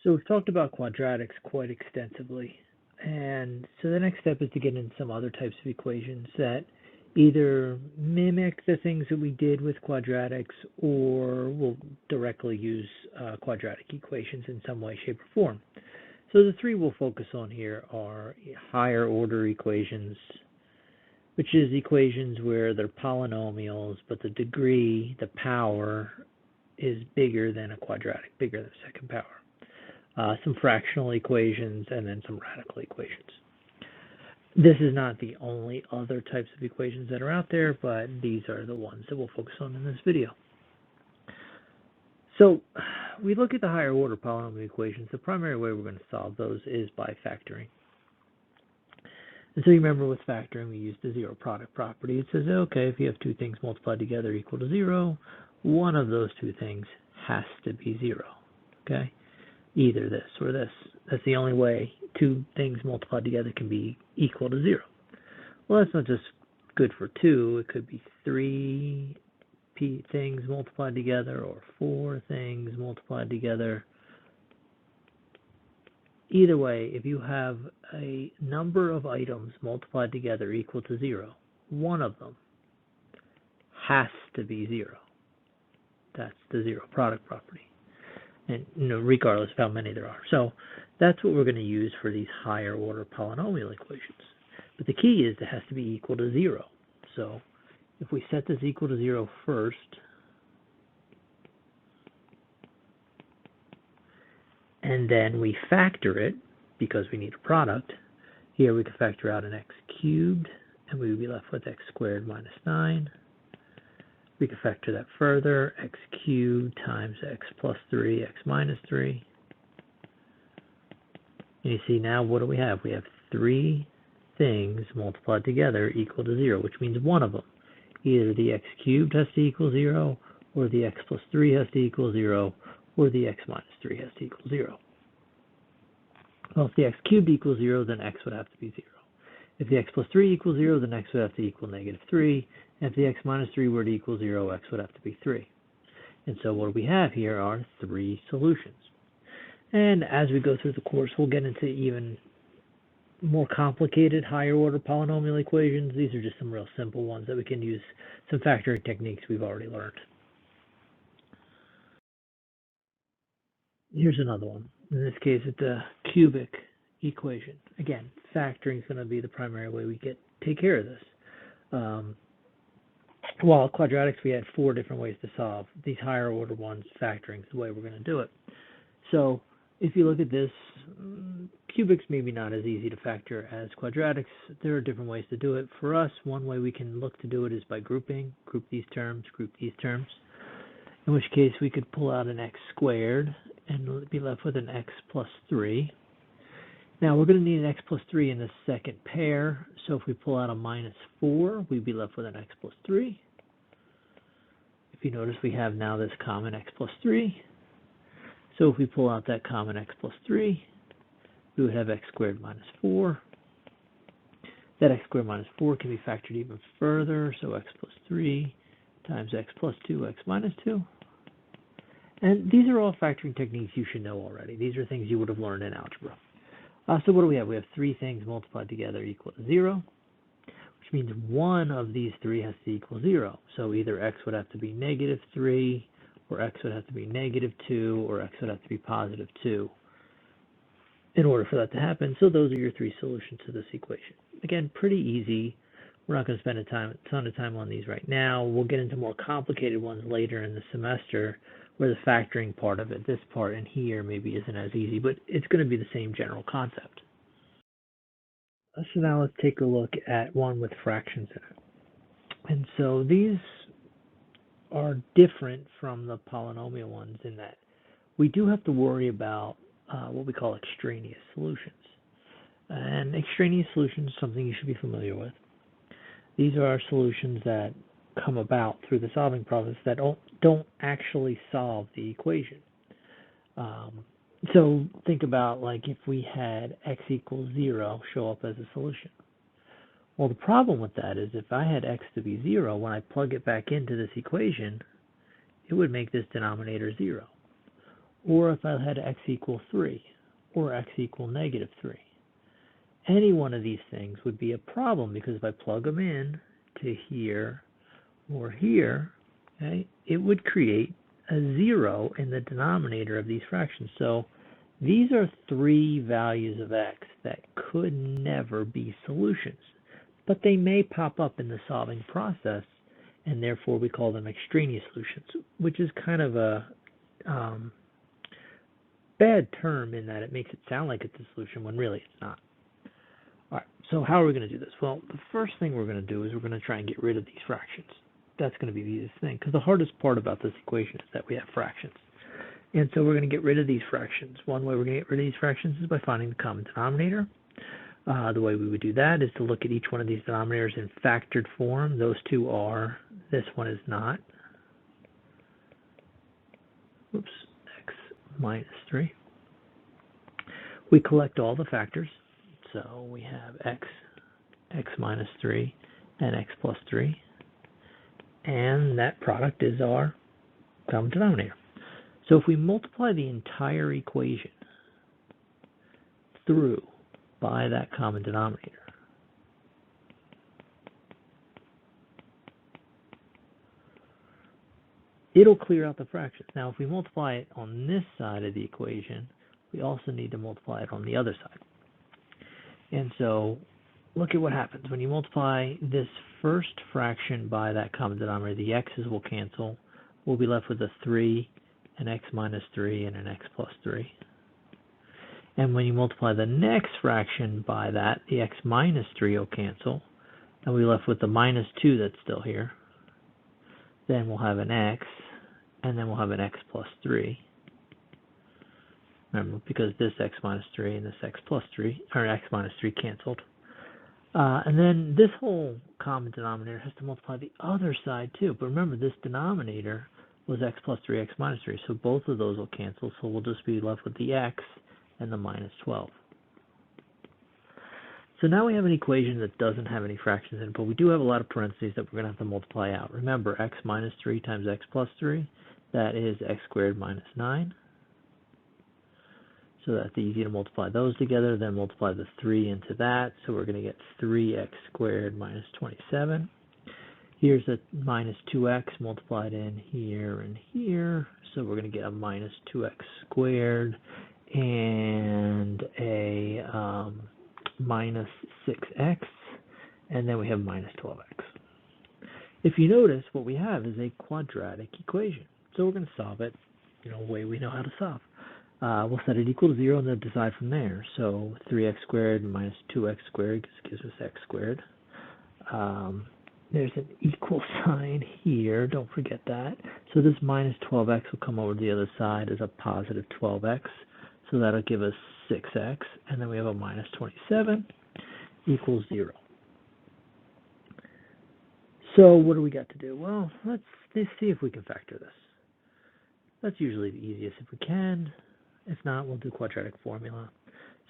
So we've talked about quadratics quite extensively, and so the next step is to get into some other types of equations that either mimic the things that we did with quadratics or will directly use quadratic equations in some way, shape, or form. So the three we'll focus on here are higher order equations, which is equations where they're polynomials, but the degree, the power, is bigger than a quadratic, bigger than a second power. Some fractional equations, and then some radical equations. This is not the only other types of equations that are out there, but these are the ones that we'll focus on in this video. So we look at the higher order polynomial equations. The primary way we're going to solve those is by factoring. And so you remember with factoring, we use the zero product property. It says, okay, if you have two things multiplied together equal to 0, one of those two things has to be 0, okay? Either this or this. That's the only way two things multiplied together can be equal to 0. Well, that's not just good for 2. It could be 3 things multiplied together or 4 things multiplied together. Either way, if you have a number of items multiplied together equal to 0, one of them has to be 0. That's the zero product property. And regardless of how many there are. So that's what we're going to use for these higher order polynomial equations. But the key is it has to be equal to 0. So if we set this equal to 0 first, and then we factor it, because we need a product, here we can factor out an x cubed, and we would be left with x squared minus 9. We can factor that further, x cubed times x plus 3, x minus 3. And you see now what do we have? We have 3 things multiplied together equal to 0, which means one of them. Either the x cubed has to equal 0, or the x plus 3 has to equal 0, or the x minus 3 has to equal 0. Well, if the x cubed equals 0, then x would have to be 0. If the x plus 3 equals 0, then x would have to equal negative 3. And if the x minus 3 were to equal 0, x would have to be 3. And so what we have here are 3 solutions. And as we go through the course, we'll get into even more complicated higher order polynomial equations. These are just some real simple ones that we can use some factoring techniques we've already learned. Here's another one. In this case, it's a cubic equation. Again, factoring is going to be the primary way we take care of this. While quadratics, we had 4 different ways to solve. These higher order ones, factoring is the way we're going to do it. So if you look at this, cubics maybe not as easy to factor as quadratics. There are different ways to do it. For us, one way we can look to do it is by grouping. Group these terms, group these terms. In which case we could pull out an x squared and be left with an x plus 3. Now we're going to need an x plus 3 in the second pair, so if we pull out a minus 4, we'd be left with an x plus 3. If you notice, we have now this common x plus 3. So if we pull out that common x plus 3, we would have x squared minus 4. That x squared minus 4 can be factored even further, so x plus 3 times x plus 2, x minus 2. And these are all factoring techniques you should know already. These are things you would have learned in algebra. So what do we have? We have 3 things multiplied together equal to 0, which means one of these 3 has to equal 0. So either x would have to be negative 3, or x would have to be negative 2, or x would have to be positive 2 in order for that to happen. So those are your 3 solutions to this equation. Again, pretty easy. We're not going to spend a ton of time on these right now. We'll get into more complicated ones later in the semester, where the factoring part of it, this part in here, maybe isn't as easy, but it's going to be the same general concept. So now let's take a look at one with fractions in it. And so these are different from the polynomial ones in that we do have to worry about what we call extraneous solutions. And extraneous solutions is something you should be familiar with. These are solutions that come about through the solving process that don't actually solve the equation. So think about like if we had x equals 0 show up as a solution. Well, the problem with that is if I had x to be 0, when I plug it back into this equation, it would make this denominator 0. or if I had x equal 3, or x equal negative 3. Any one of these things would be a problem, because if I plug them in to here or here, okay, it would create a 0 in the denominator of these fractions. So these are three values of x that could never be solutions, but they may pop up in the solving process, and therefore we call them extraneous solutions, which is kind of a bad term in that it makes it sound like it's a solution when really it's not. All right, so how are we going to do this? Well, the first thing we're going to do is we're going to try and get rid of these fractions. That's going to be the easiest thing, because the hardest part about this equation is that we have fractions. And so we're going to get rid of these fractions. One way we're going to get rid of these fractions is by finding the common denominator. The way we would do that is to look at each one of these denominators in factored form. Those two are, this one is not. Oops, x minus 3. We collect all the factors. So we have x minus 3, and x plus 3. And that product is our common denominator. So if we multiply the entire equation through by that common denominator, it'll clear out the fractions. Now, if we multiply it on this side of the equation, we also need to multiply it on the other side. And so look at what happens. When you multiply this first fraction by that common denominator, the x's will cancel. We'll be left with a 3, an x minus 3, and an x plus 3. And when you multiply the next fraction by that, the x minus 3 will cancel, and we're left with the minus 2 that's still here. Then we'll have an x, and then we'll have an x plus 3. Remember, because this x minus 3 and this x plus 3, or x minus 3 canceled. And then this whole common denominator has to multiply the other side too. But remember, this denominator was x plus 3, x minus 3. So both of those will cancel. So we'll just be left with the x and the minus 12. So now we have an equation that doesn't have any fractions in it, but we do have a lot of parentheses that we're going to have to multiply out. Remember, x minus 3 times x plus 3, that is x squared minus 9. So that's easy to multiply those together, then multiply the 3 into that. So we're going to get 3x squared minus 27. Here's a minus 2x multiplied in here and here. So we're going to get a minus 2x squared and a minus 6x. And then we have minus 12x. If you notice, what we have is a quadratic equation. So we're going to solve it, the way we know how to solve. We'll set it equal to 0 and then decide from there. So 3x squared minus 2x squared gives us x squared. There's an equal sign here, don't forget that. So this minus 12x will come over to the other side as a positive 12x. So that'll give us 6x. And then we have a minus 27 equals 0. So what do we got to do? Well, let's see if we can factor this. That's usually the easiest if we can. If not, we'll do quadratic formula.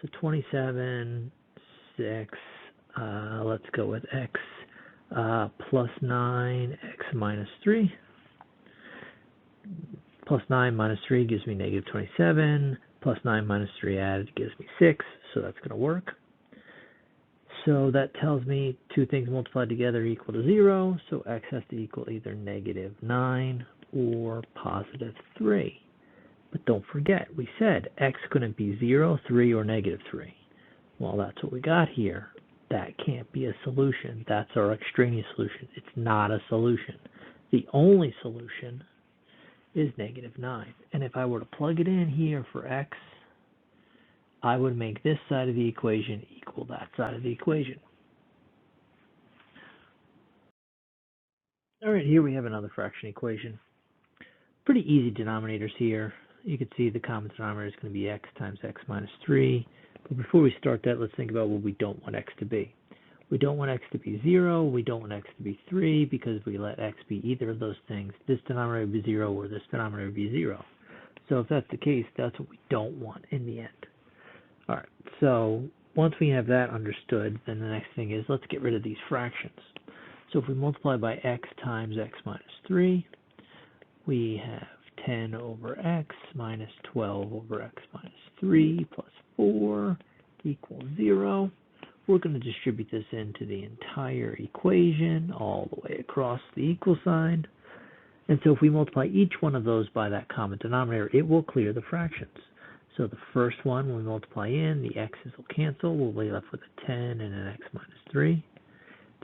So 27, 6, let's go with x plus 9, x minus 3. Plus 9 minus 3 gives me negative 27. Plus 9 minus 3 added gives me 6, so that's going to work. So that tells me two things multiplied together equal to 0, so x has to equal either negative 9 or positive 3. But don't forget, we said x couldn't be 0, 3, or negative 3. Well, that's what we got here. That can't be a solution. That's our extraneous solution. It's not a solution. The only solution is negative 9. And if I were to plug it in here for x, I would make this side of the equation equal that side of the equation. All right, here we have another fraction equation. Pretty easy denominators here. You can see the common denominator is going to be x times x minus 3. But before we start that, let's think about what we don't want x to be. We don't want x to be 0. We don't want x to be 3 because if we let x be either of those things, this denominator would be 0 or this denominator would be 0. So if that's the case, that's what we don't want in the end. All right, so once we have that understood, then the next thing is let's get rid of these fractions. So if we multiply by x times x minus 3, we have 10 over x minus 12 over x minus 3 plus 4 equals 0. We're going to distribute this into the entire equation all the way across the equal sign. And so if we multiply each one of those by that common denominator, it will clear the fractions. So the first one, when we multiply in, the x's will cancel. We'll be left with a 10 and an x minus 3.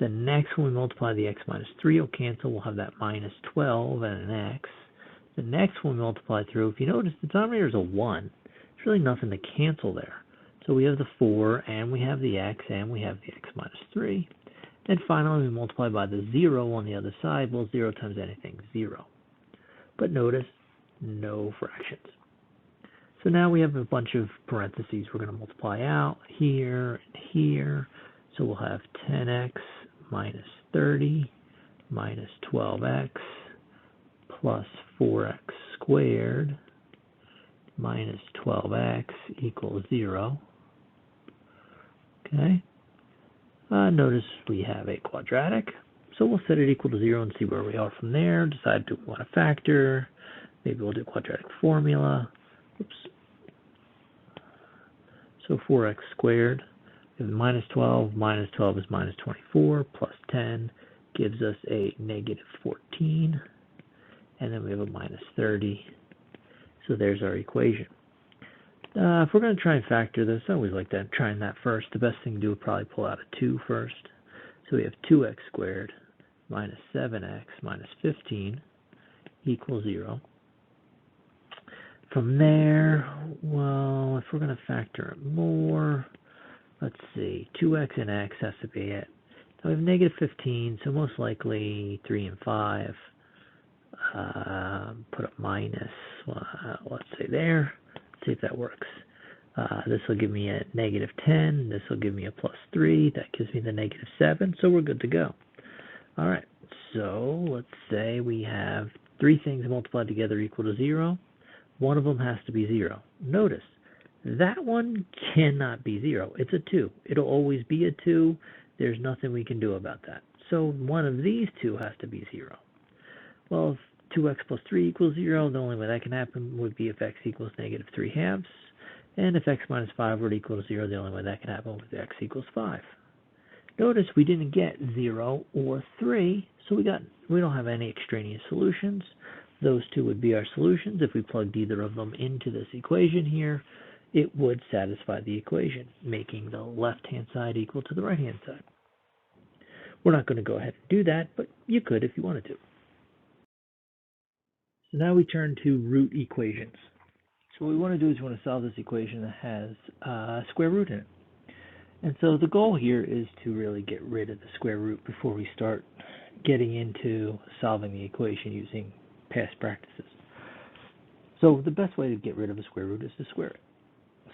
The next, when we multiply the x minus 3 will cancel. We'll have that minus 12 and an x. The next one we multiply through, if you notice, the denominator is a 1. There's really nothing to cancel there. So we have the 4, and we have the x, and we have the x minus 3. And finally, we multiply by the 0 on the other side. Well, 0 times anything, 0. But notice, no fractions. So now we have a bunch of parentheses. We're going to multiply out here and here. So we'll have 10x minus 30 minus 12x plus 4x squared minus 12x equals 0. Okay. Notice we have a quadratic. So we'll set it equal to 0 and see where we are from there. Decide do we want to factor. Maybe we'll do quadratic formula. Oops. So 4x squared is minus 12 is minus 24, plus 10 gives us a negative 14, and then we have a minus 30. So there's our equation. If we're going to try and factor this, I always like that, trying that first. The best thing to do would probably pull out a 2 first. So we have 2x squared minus 7x minus 15 equals 0. From there, well, if we're going to factor it more, let's see, 2x and x has to be it. Now we have negative 15, so most likely 3 and 5. Put a minus, let's say there. Let's see if that works. This will give me a negative 10. This will give me a plus 3. That gives me the negative 7, so we're good to go. All right, so let's say we have 3 things multiplied together equal to 0. One of them has to be 0. Notice, that one cannot be 0. It's a 2. It'll always be a 2. There's nothing we can do about that. So one of these two has to be 0. Well, if 2x plus 3 equals 0, the only way that can happen would be if x equals negative 3 halves. And if x minus 5 were to equal to 0, the only way that can happen would be x equals 5. Notice we didn't get 0 or 3, so we don't have any extraneous solutions. Those two would be our solutions. If we plugged either of them into this equation here, it would satisfy the equation, making the left-hand side equal to the right-hand side. We're not going to go ahead and do that, but you could if you wanted to. So now we turn to root equations. So what we want to do is we want to solve this equation that has a square root in it. And so the goal here is to really get rid of the square root before we start getting into solving the equation using past practices. So the best way to get rid of a square root is to square it.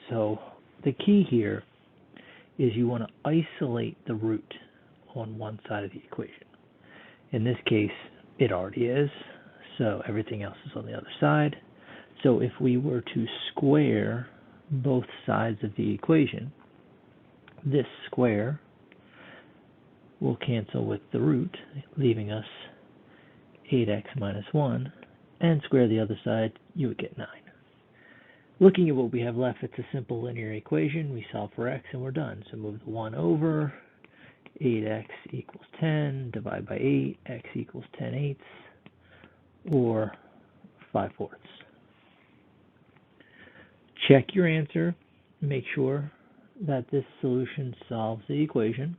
So the key here is you want to isolate the root on one side of the equation. In this case, it already is, so everything else is on the other side. So if we were to square both sides of the equation, this square will cancel with the root, leaving us 8x minus 1, and square the other side, you would get 9. Looking at what we have left, it's a simple linear equation. We solve for x and we're done. So move the 1 over, 8x equals 10, divide by 8, x equals 10/8, or 5/4. Check your answer. Make sure that this solution solves the equation.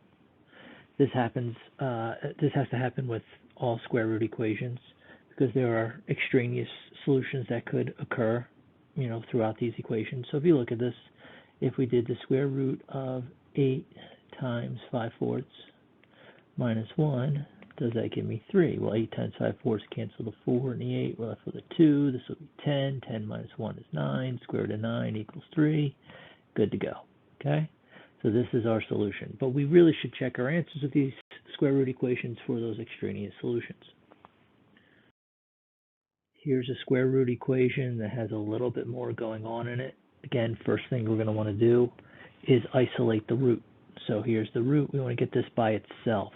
This has to happen with all square root equations because there are extraneous solutions that could occur, throughout these equations. So if you look at this, if we did the square root of 8 times 5/4 minus 1, does that give me 3? Well, 8 times 5/4 cancel the 4 and the 8. We're left with a 2. This will be 10. 10 minus 1 is 9. Square root of 9 equals 3. Good to go. Okay? So this is our solution. But we really should check our answers of these square root equations for those extraneous solutions. Here's a square root equation that has a little bit more going on in it. Again, first thing we're going to want to do is isolate the root. So here's the root. We want to get this by itself.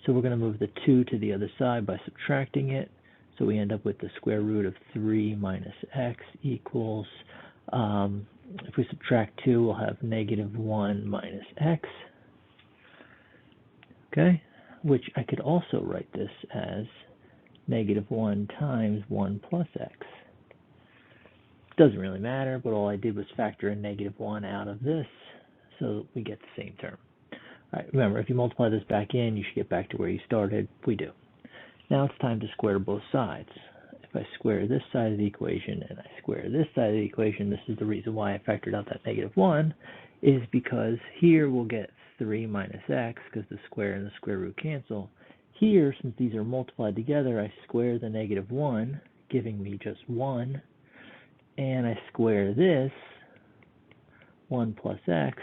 So we're going to move the 2 to the other side by subtracting it. So we end up with the square root of 3 minus x equals, if we subtract 2, we'll have negative 1 minus x, okay? Which I could also write this as negative 1 times 1 plus x. Doesn't really matter, but all I did was factor in negative 1 out of this, so we get the same term. All right, remember, if you multiply this back in, you should get back to where you started. We do. Now it's time to square both sides. If I square this side of the equation and I square this side of the equation, this is the reason why I factored out that negative 1, is because here we'll get 3 minus x, because the square and the square root cancel. Here, since these are multiplied together, I square the negative 1, giving me just 1, and I square this, 1 plus x,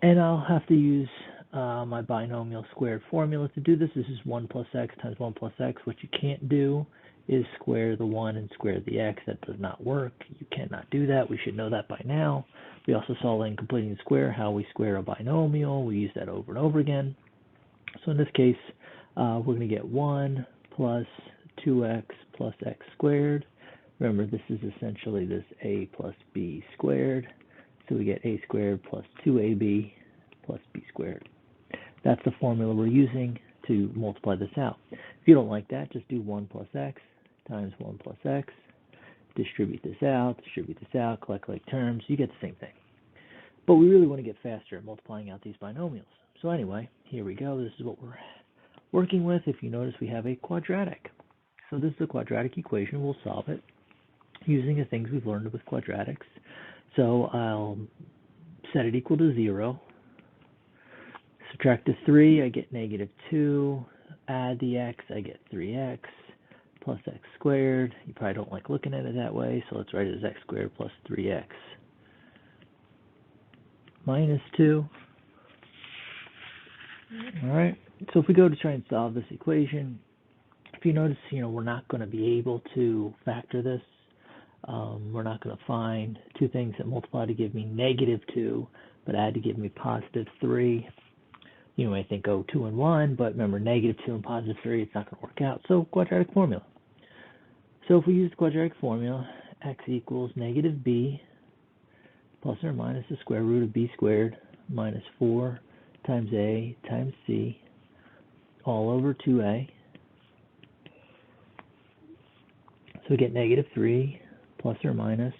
and I'll have to use my binomial squared formula to do this. This is 1 plus x times 1 plus x. What you can't do is square the 1 and square the x. That does not work. You cannot do that. We should know that by now. We also saw in completing the square how we square a binomial. We use that over and over again. So in this case, we're going to get 1 plus 2x plus x squared. Remember, this is essentially this a plus b squared. So we get a squared plus 2ab plus b squared. That's the formula we're using to multiply this out. If you don't like that, just do 1 plus x times 1 plus x. Distribute this out, collect like terms. You get the same thing. But we really want to get faster at multiplying out these binomials. So anyway, here we go. This is what we're working with. If you notice, we have a quadratic. So this is a quadratic equation. We'll solve it using the things we've learned with quadratics. So I'll set it equal to 0. Subtract the 3, I get negative 2. Add the x, I get 3x plus x squared. You probably don't like looking at it that way, so let's write it as x squared plus 3x minus 2. All right, so if we go to try and solve this equation, if you notice, we're not going to be able to factor this. We're not going to find two things that multiply to give me negative 2, but add to give me positive 3. You may think, oh, 2 and 1, but remember, negative 2 and positive 3, it's not going to work out. So quadratic formula. So if we use the quadratic formula, x equals negative b plus or minus the square root of b squared minus 4 times a times c all over 2a. So we get negative 3 plus or minus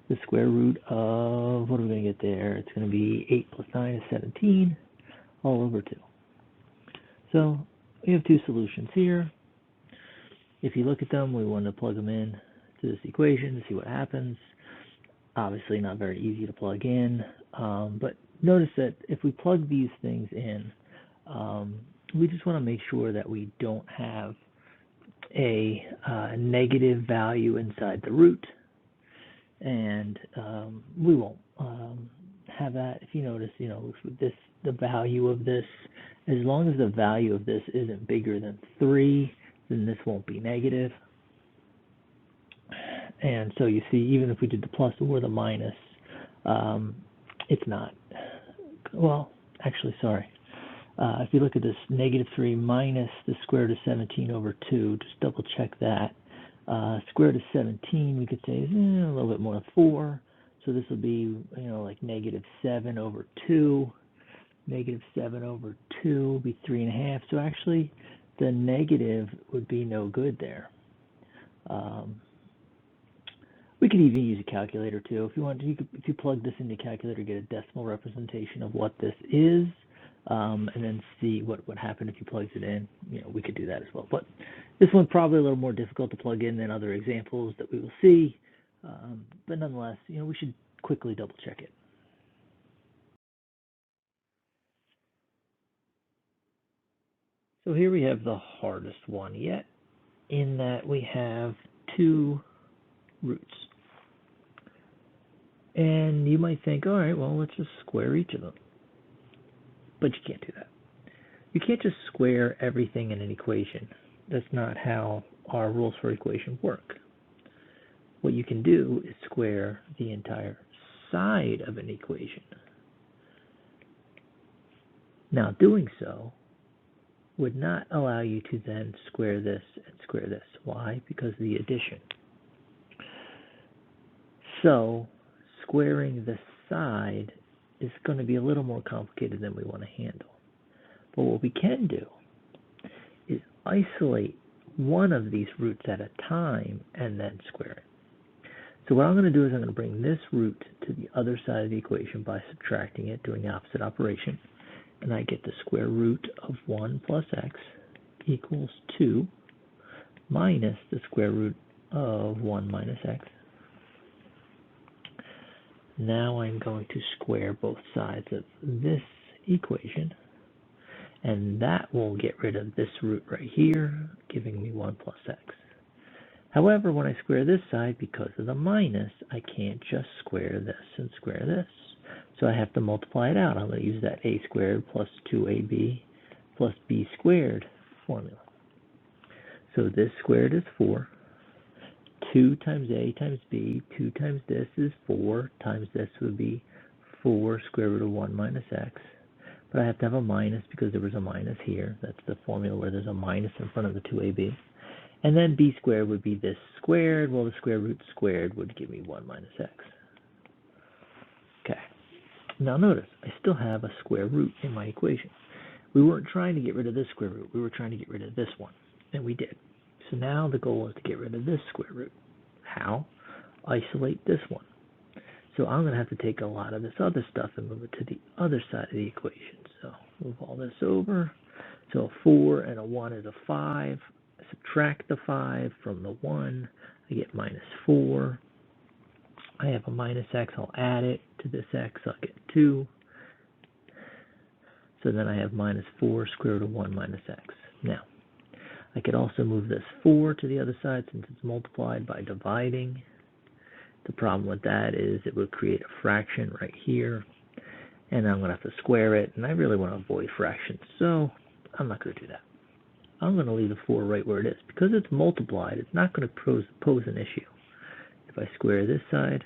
the square root of, what are we going to get there? It's going to be 8 plus 9 is 17 all over 2. So we have two solutions here. If you look at them, we want to plug them in to this equation to see what happens. Obviously not very easy to plug in, but notice that if we plug these things in, we just want to make sure that we don't have a negative value inside the root, and we won't have that. If you notice, the value of this, as long as the value of this isn't bigger than 3, then this won't be negative. And so you see, even if we did the plus or the minus, it's not. Well, actually, sorry. If you look at this, negative 3 minus the square root of 17 over 2, just double check that. Square root of 17, we could say, is a little bit more than 4. So this will be, like negative 7 over 2. Negative 7 over 2 would be 3.5. So actually, the negative would be no good there. We could even use a calculator too. If you want, if you plug this into a calculator, get a decimal representation of what this is, and then see what would happen if you plugged it in. We could do that as well. But this one's probably a little more difficult to plug in than other examples that we will see. But nonetheless, we should quickly double check it. So here we have the hardest one yet, in that we have two roots. And you might think, all right, well, let's just square each of them. But you can't do that. You can't just square everything in an equation. That's not how our rules for equation work. What you can do is square the entire side of an equation. Now, doing so would not allow you to then square this and square this. Why? Because of the addition. So squaring the side is going to be a little more complicated than we want to handle. But what we can do is isolate one of these roots at a time and then square it. So what I'm going to do is I'm going to bring this root to the other side of the equation by subtracting it, doing the opposite operation. And I get the square root of 1 plus x equals 2 minus the square root of 1 minus x. Now I'm going to square both sides of this equation, and that will get rid of this root right here, giving me 1 plus x. However, when I square this side, because of the minus, I can't just square this and square this. So I have to multiply it out. I'm going to use that a squared plus 2ab plus b squared formula. So this squared is 4. 2 times a times b, 2 times this is 4, times this would be 4 square root of 1 minus x. But I have to have a minus because there was a minus here. That's the formula where there's a minus in front of the 2ab. And then b squared would be this squared. Well, the square root squared would give me 1 minus x. Okay. Now notice, I still have a square root in my equation. We weren't trying to get rid of this square root. We were trying to get rid of this one. And we did. So now the goal is to get rid of this square root. How? Isolate this one. So I'm going to have to take a lot of this other stuff and move it to the other side of the equation. So move all this over. So a 4 and a 1 is a 5. I subtract the 5 from the 1. I get minus 4. I have a minus x. I'll add it to this x. I'll get 2. So then I have minus 4 square root of 1 minus x. Now, I could also move this 4 to the other side since it's multiplied by dividing. The problem with that is it would create a fraction right here, and I'm going to have to square it, and I really want to avoid fractions, so I'm not going to do that. I'm going to leave the 4 right where it is. Because it's multiplied, it's not going to pose an issue. If I square this side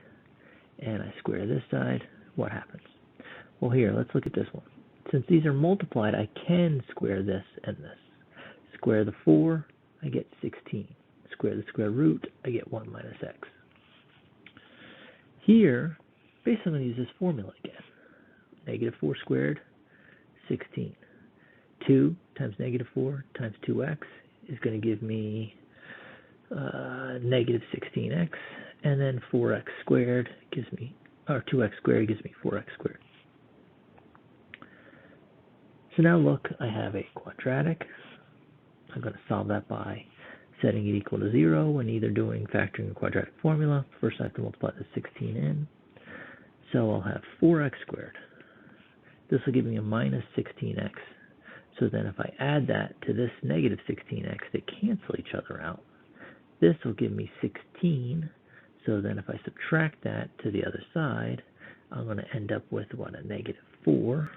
and I square this side, what happens? Well, here, let's look at this one. Since these are multiplied, I can square this and this. Square the 4, I get 16. Square the square root, I get 1 minus x. Here, basically I'm going to use this formula again. Negative 4 squared, 16. 2 times negative 4 times 2x is going to give me negative 16x. And then 4x squared gives me, or 2x squared gives me 4x squared. So now look, I have a quadratic. I'm going to solve that by setting it equal to 0 and either doing factoring a quadratic formula. First I have to multiply the 16 in. So I'll have 4x squared. This will give me a minus 16x. So then if I add that to this negative 16x, they cancel each other out. This will give me 16. So then if I subtract that to the other side, I'm going to end up with, what, a negative 4.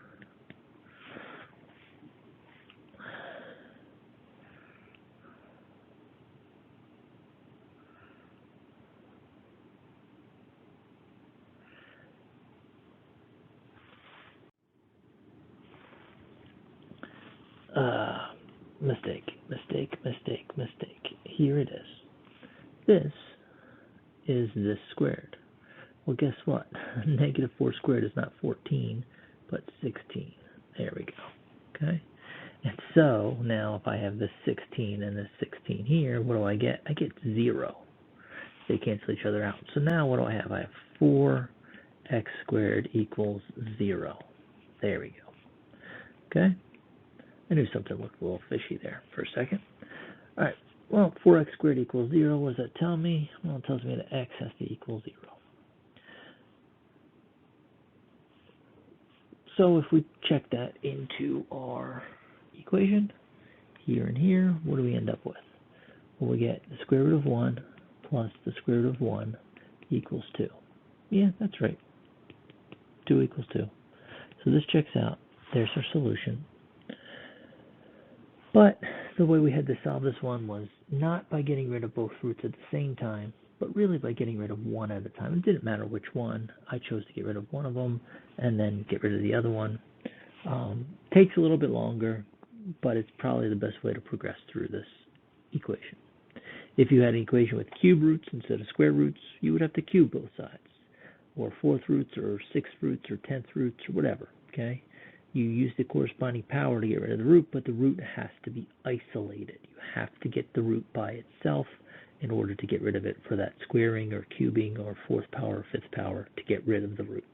Mistake. Here it is. This is this squared. Well, guess what? Negative 4 squared is not 14, but 16. There we go. Okay? And so, now if I have this 16 and this 16 here, what do I get? I get 0. They cancel each other out. So now what do I have? I have 4x squared equals 0. There we go. Okay? I knew something looked a little fishy there for a second. All right, well, 4x squared equals 0. What does that tell me? Well, it tells me that x has to equal 0. So if we check that into our equation, here and here, what do we end up with? Well, we get the square root of 1 plus the square root of 1 equals 2. Yeah, that's right. 2 equals 2. So this checks out. There's our solution. But the way we had to solve this one was not by getting rid of both roots at the same time, but really by getting rid of one at a time. It didn't matter which one. I chose to get rid of one of them and then get rid of the other one. Takes a little bit longer. but it's probably the best way to progress through this equation. If you had an equation with cube roots instead of square roots, you would have to cube both sides, or fourth roots, or sixth roots, or 10th roots, or whatever, okay? You use the corresponding power to get rid of the root, but the root has to be isolated. You have to get the root by itself in order to get rid of it for that squaring or cubing or fourth power or fifth power to get rid of the root.